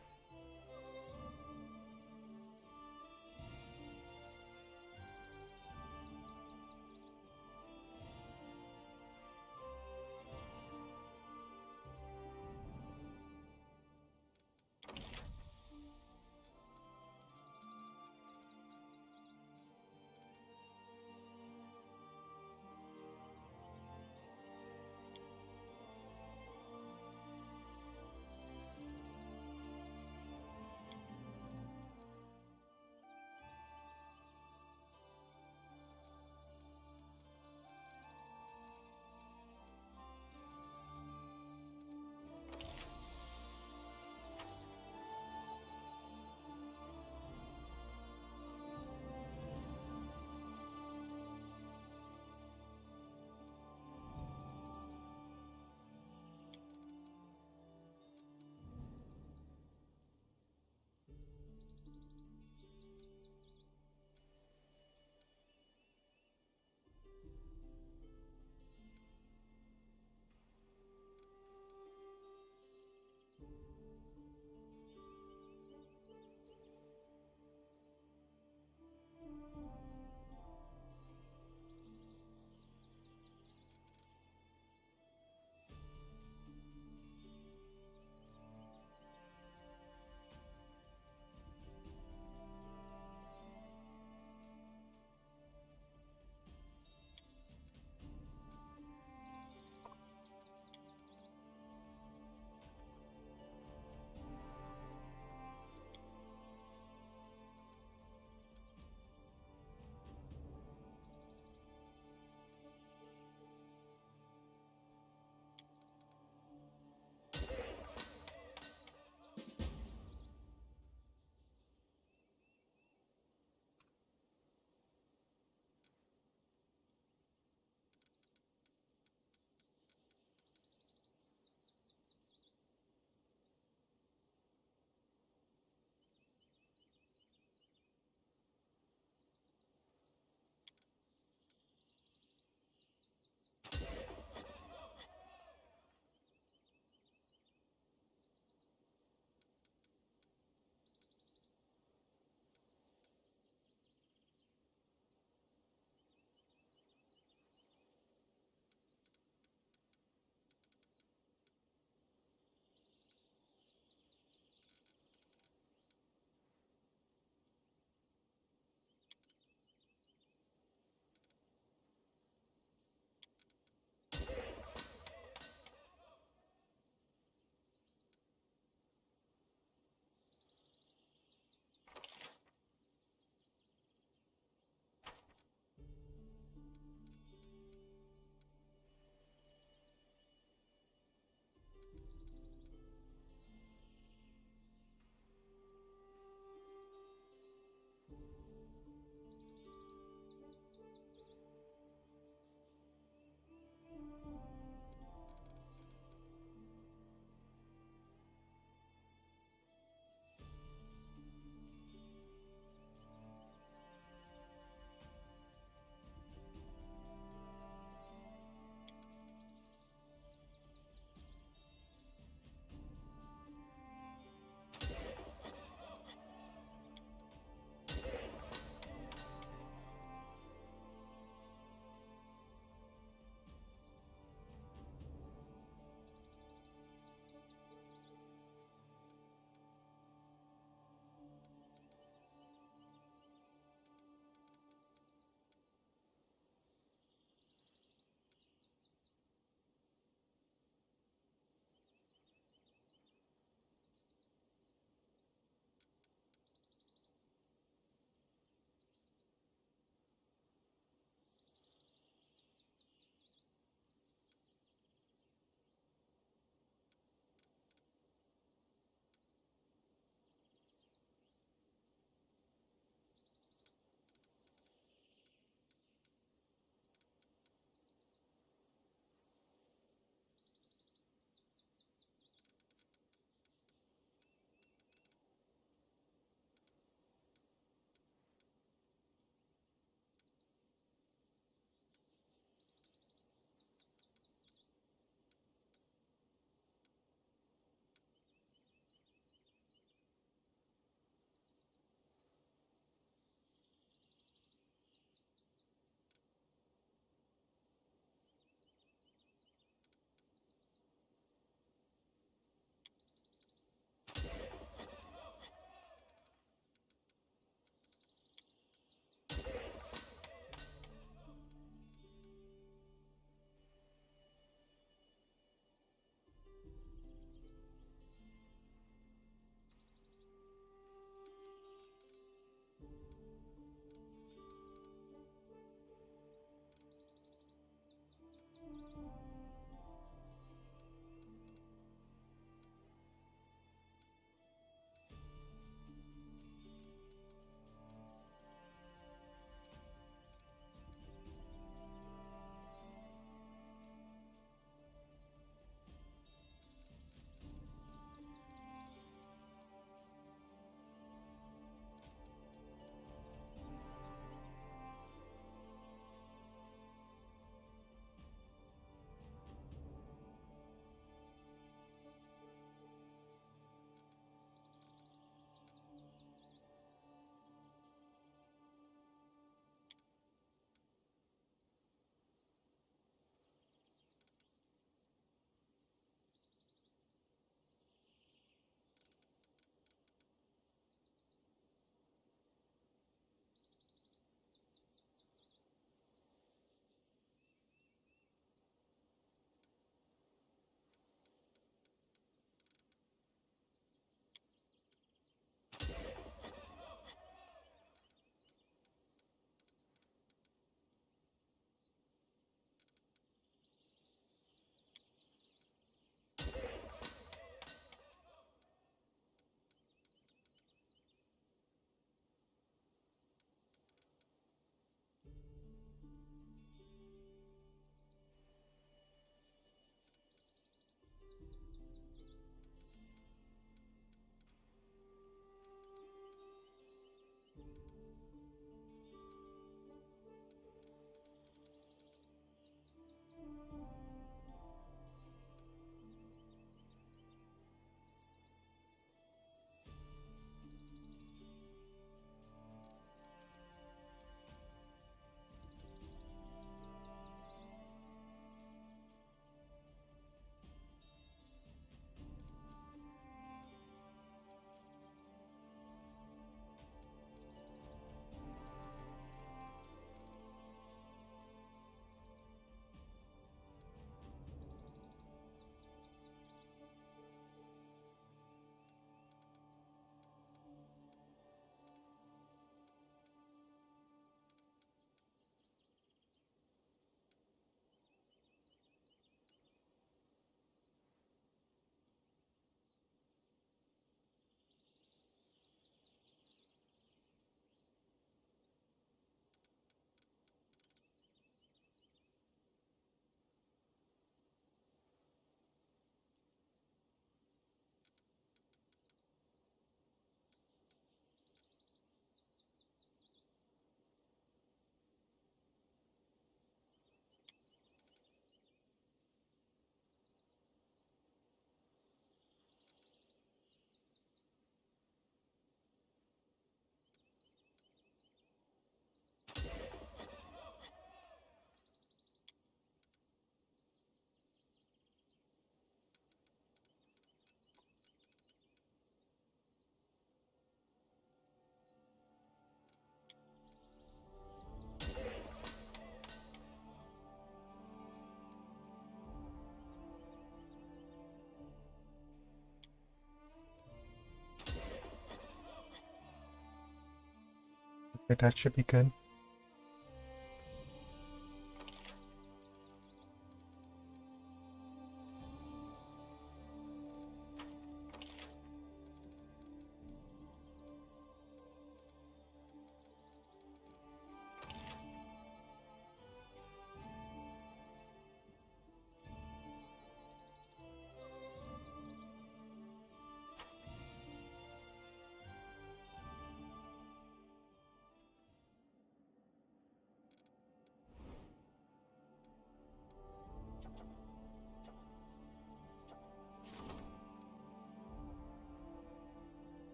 That should be good.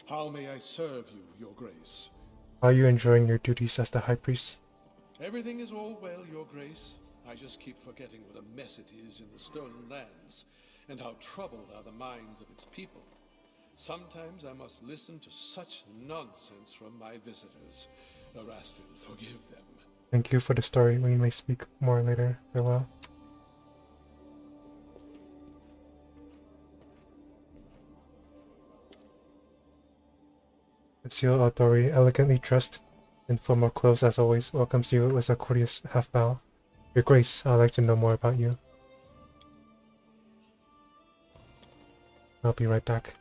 How may I serve you, Your Grace? Are you enjoying your duties as the High Priest? Everything is all well, Your Grace. I just keep forgetting what a mess it is in the Stolen Lands, and how troubled are the minds of its people. Sometimes I must listen to such nonsense from my visitors. Erastil, forgive them. Thank you for the story. We may speak more later. Farewell. Conceal Authority, elegantly dressed in formal clothes as always, welcomes you with a courteous half bow. Your Grace, I'd like to know more about you. I'll be right back.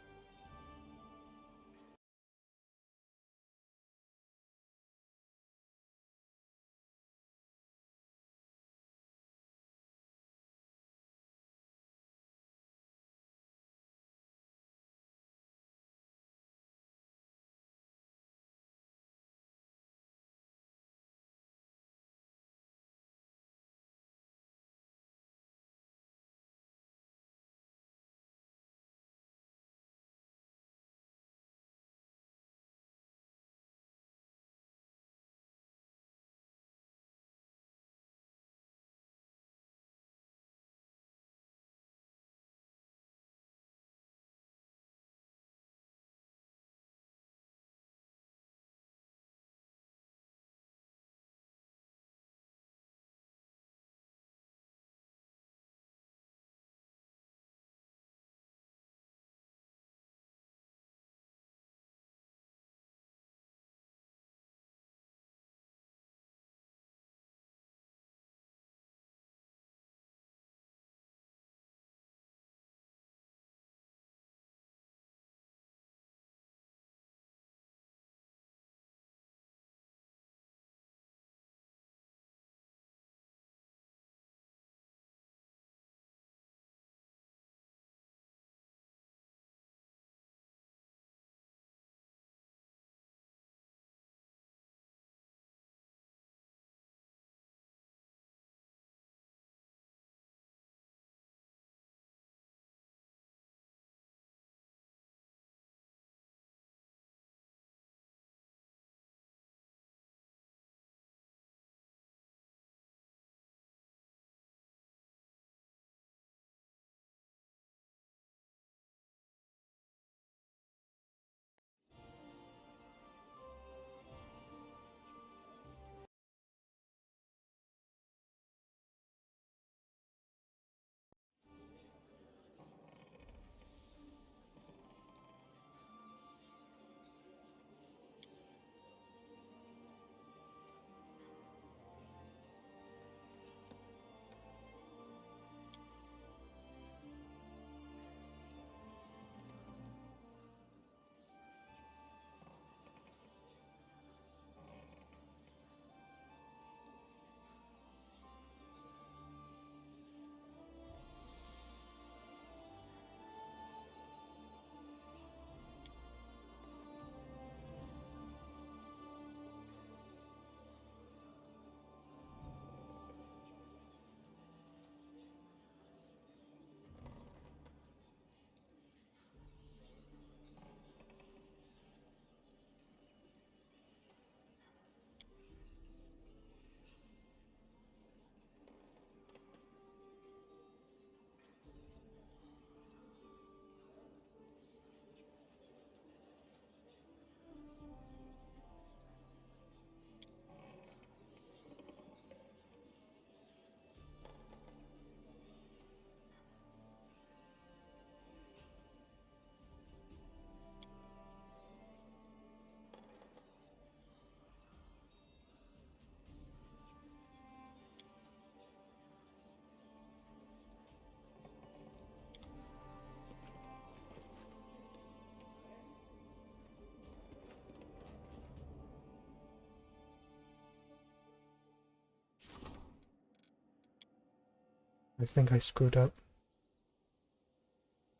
I think I screwed up.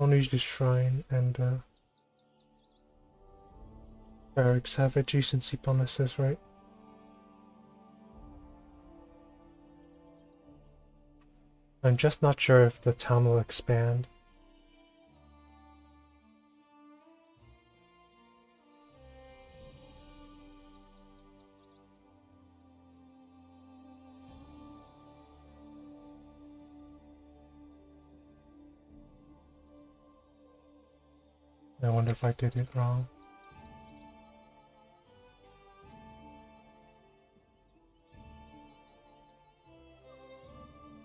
Only use the shrine and barracks have adjacency bonuses, right? I'm just not sure if the town will expand. I wonder if I did it wrong.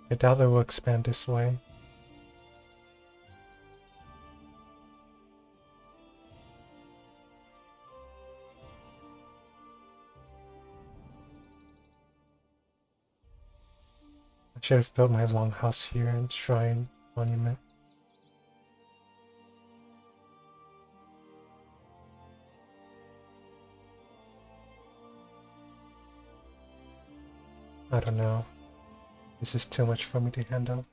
I doubt it will expand this way. I should have built my longhouse here and shrine monument. I don't know. This is too much for me to handle.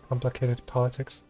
Complicated politics.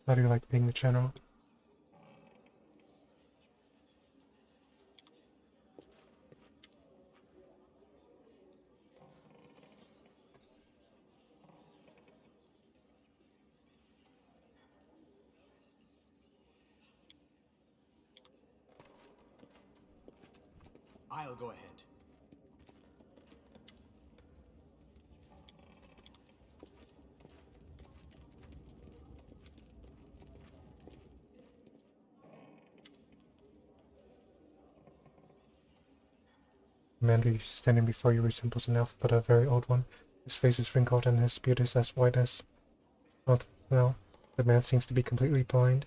How do you like being the general? I'll go ahead. The man standing before you resembles an elf, but a very old one. His face is wrinkled and his beard is as white as... Oh, no. The man seems to be completely blind.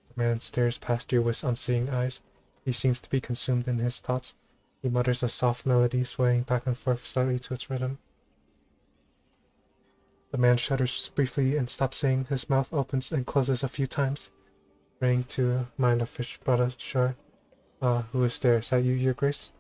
The man stares past you with unseeing eyes. He seems to be consumed in his thoughts. He mutters a soft melody, swaying back and forth slightly to its rhythm. The man shudders briefly and stops saying. His mouth opens and closes a few times, praying to mind a fish brought ashore. Who is there? Is that you, your grace?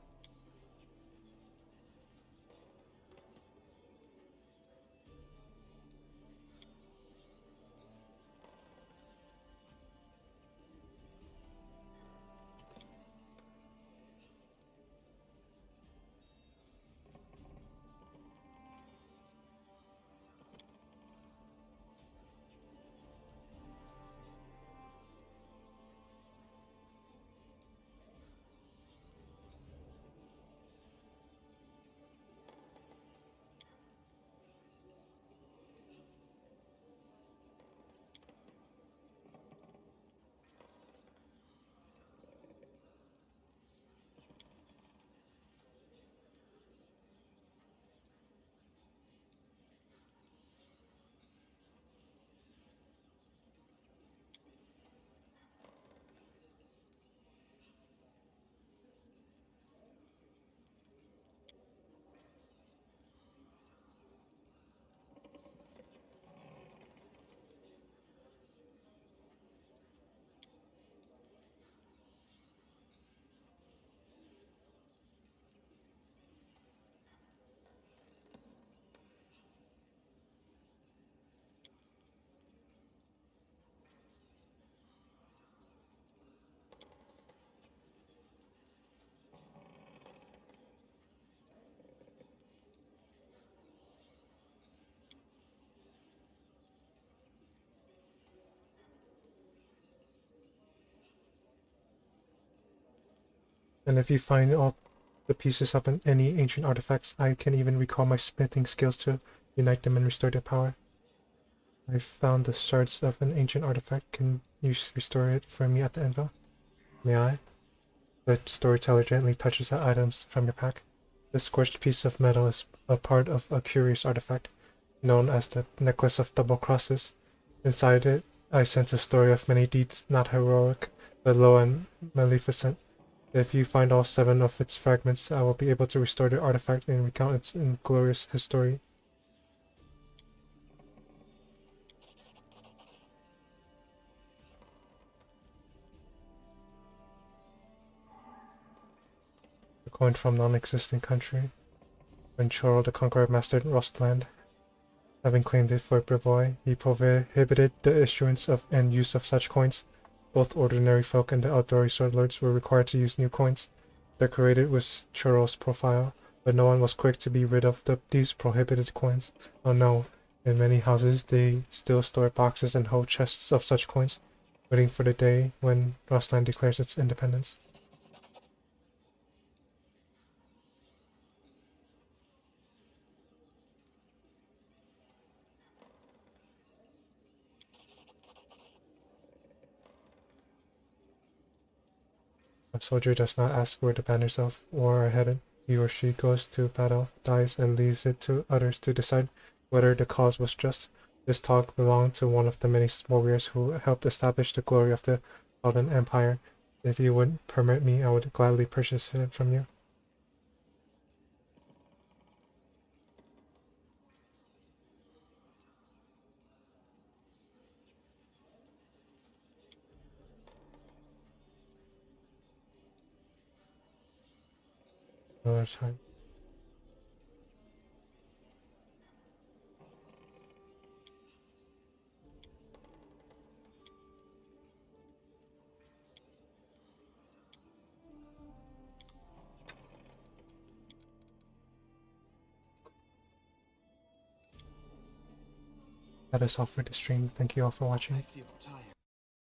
And if you find all the pieces of any ancient artifacts, I can even recall my smithing skills to unite them and restore their power. I found the shards of an ancient artifact. Can you restore it for me at the anvil? May I? The storyteller gently touches the items from your pack. This scorched piece of metal is a part of a curious artifact, known as the Necklace of Double Crosses. Inside it, I sense a story of many deeds not heroic, but low and maleficent. If you find all 7 of its fragments, I will be able to restore the artifact and recount its inglorious history. A coin from non-existent country. When Chorrol the Conqueror mastered Rostland, having claimed it for Brevoy, he prohibited the issuance of and use of such coins. Both ordinary folk and the outdoorsy sword lords were required to use new coins, decorated with Churl's profile, but no one was quick to be rid of these prohibited coins. Oh no, in many houses they still store boxes and whole chests of such coins, waiting for the day when Rostland declares its independence. A soldier does not ask where the banners of war are headed. He or she goes to battle, dies, and leaves it to others to decide whether the cause was just. This talk belonged to one of the many warriors who helped establish the glory of the Elven Empire. If you would permit me, I would gladly purchase it from you. Another time. That is all for the stream. Thank you all for watching. I feel tired.